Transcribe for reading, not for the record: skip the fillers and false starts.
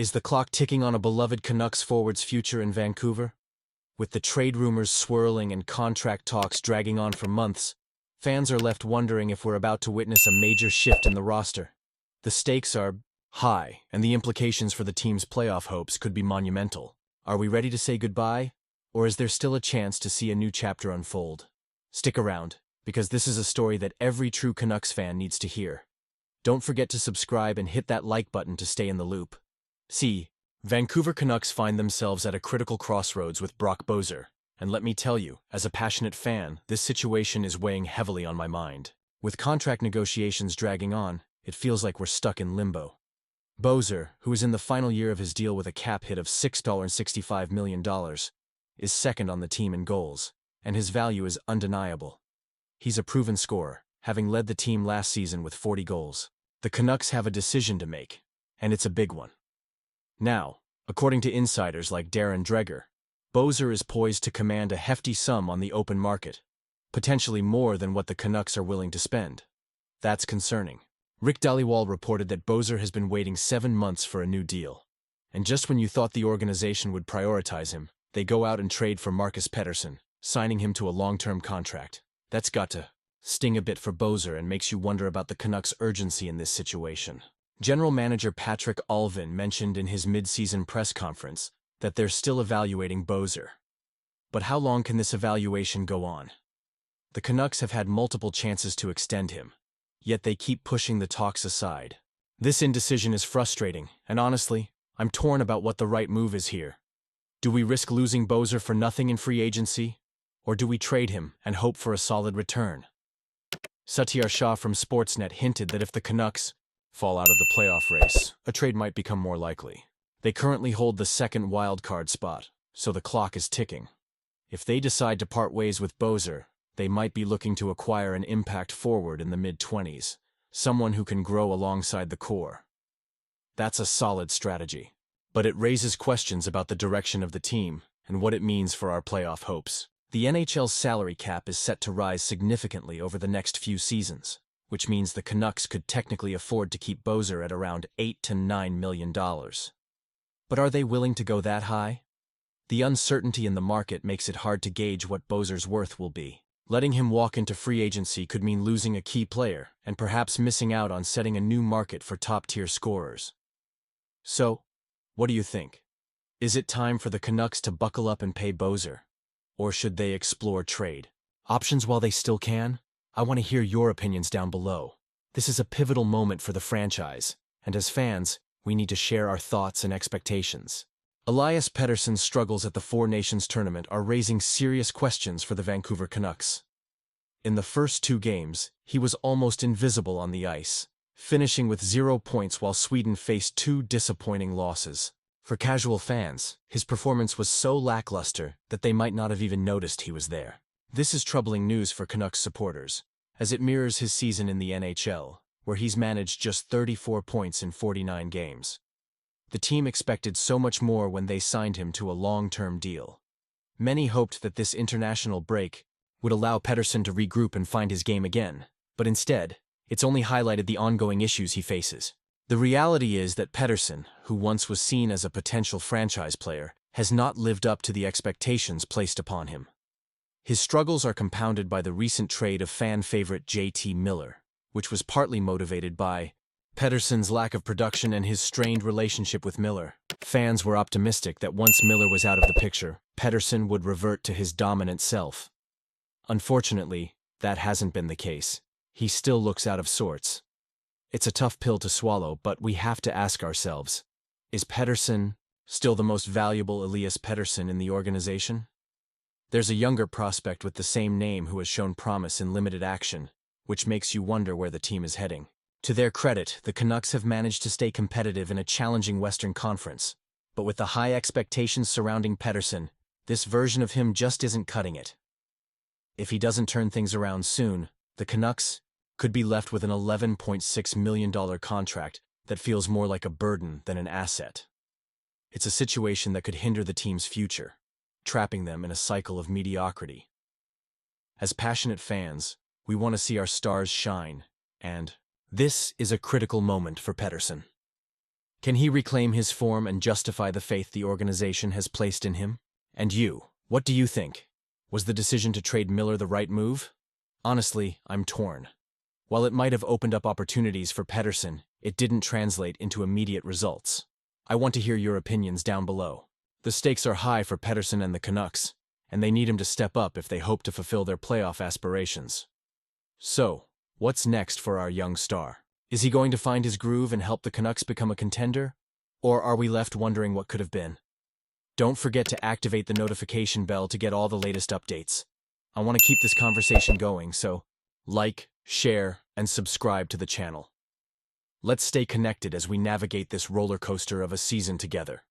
Is the clock ticking on a beloved Canucks forward's future in Vancouver? With the trade rumors swirling and contract talks dragging on for months, fans are left wondering if we're about to witness a major shift in the roster. The stakes are high, and the implications for the team's playoff hopes could be monumental. Are we ready to say goodbye, or is there still a chance to see a new chapter unfold? Stick around, because this is a story that every true Canucks fan needs to hear. Don't forget to subscribe and hit that like button to stay in the loop. Vancouver Canucks find themselves at a critical crossroads with Brock Boeser, and let me tell you, as a passionate fan, this situation is weighing heavily on my mind. With contract negotiations dragging on, it feels like we're stuck in limbo. Boeser, who is in the final year of his deal with a cap hit of $6.65 million, is second on the team in goals, and his value is undeniable. He's a proven scorer, having led the team last season with 40 goals. The Canucks have a decision to make, and it's a big one. Now, according to insiders like Darren Dreger, Boeser is poised to command a hefty sum on the open market, potentially more than what the Canucks are willing to spend. That's concerning. Rick Dhaliwal reported that Boeser has been waiting 7 months for a new deal. And just when you thought the organization would prioritize him, they go out and trade for Marcus Pettersson, signing him to a long-term contract. That's got to sting a bit for Boeser and makes you wonder about the Canucks' urgency in this situation. General Manager Patrick Allvin mentioned in his mid-season press conference that they're still evaluating Boeser. But how long can this evaluation go on? The Canucks have had multiple chances to extend him, yet they keep pushing the talks aside. This indecision is frustrating, and honestly, I'm torn about what the right move is here. Do we risk losing Boeser for nothing in free agency, or do we trade him and hope for a solid return? Satyar Shah from Sportsnet hinted that if the Canucks fall out of the playoff race, a trade might become more likely. They currently hold the second wildcard spot, so the clock is ticking. If they decide to part ways with Boeser, they might be looking to acquire an impact forward in the mid-20s, someone who can grow alongside the core. That's a solid strategy, but it raises questions about the direction of the team and what it means for our playoff hopes. The NHL's salary cap is set to rise significantly over the next few seasons, which means the Canucks could technically afford to keep Boeser at around $8 to $9 million. But are they willing to go that high? The uncertainty in the market makes it hard to gauge what Boeser's worth will be. Letting him walk into free agency could mean losing a key player and perhaps missing out on setting a new market for top-tier scorers. So, what do you think? Is it time for the Canucks to buckle up and pay Boeser? Or should they explore trade options while they still can? I want to hear your opinions down below. This is a pivotal moment for the franchise, and as fans, we need to share our thoughts and expectations. Elias Pettersson's struggles at the Four Nations tournament are raising serious questions for the Vancouver Canucks. In the first 2 games, he was almost invisible on the ice, finishing with 0 points while Sweden faced 2 disappointing losses. For casual fans, his performance was so lackluster that they might not have even noticed he was there. This is troubling news for Canucks supporters, as it mirrors his season in the NHL, where he's managed just 34 points in 49 games. The team expected so much more when they signed him to a long-term deal. Many hoped that this international break would allow Pettersson to regroup and find his game again, but instead, it's only highlighted the ongoing issues he faces. The reality is that Pettersson, who once was seen as a potential franchise player, has not lived up to the expectations placed upon him. His struggles are compounded by the recent trade of fan favorite JT Miller, which was partly motivated by Pettersson's lack of production and his strained relationship with Miller. Fans were optimistic that once Miller was out of the picture, Pettersson would revert to his dominant self. Unfortunately, that hasn't been the case. He still looks out of sorts. It's a tough pill to swallow, but we have to ask ourselves, is Pettersson still the most valuable Elias Pettersson in the organization? There's a younger prospect with the same name who has shown promise in limited action, which makes you wonder where the team is heading. To their credit, the Canucks have managed to stay competitive in a challenging Western Conference, but with the high expectations surrounding Pettersson, this version of him just isn't cutting it. If he doesn't turn things around soon, the Canucks could be left with an $11.6 million contract that feels more like a burden than an asset. It's a situation that could hinder the team's future, trapping them in a cycle of mediocrity. As passionate fans, we want to see our stars shine, and this is a critical moment for Pettersson. Can he reclaim his form and justify the faith the organization has placed in him? And you, what do you think? Was the decision to trade Miller the right move? Honestly, I'm torn. While it might have opened up opportunities for Pettersson, it didn't translate into immediate results. I want to hear your opinions down below. The stakes are high for Pettersson and the Canucks, and they need him to step up if they hope to fulfill their playoff aspirations. So, what's next for our young star? Is he going to find his groove and help the Canucks become a contender? Or are we left wondering what could have been? Don't forget to activate the notification bell to get all the latest updates. I want to keep this conversation going, so like, share, and subscribe to the channel. Let's stay connected as we navigate this roller coaster of a season together.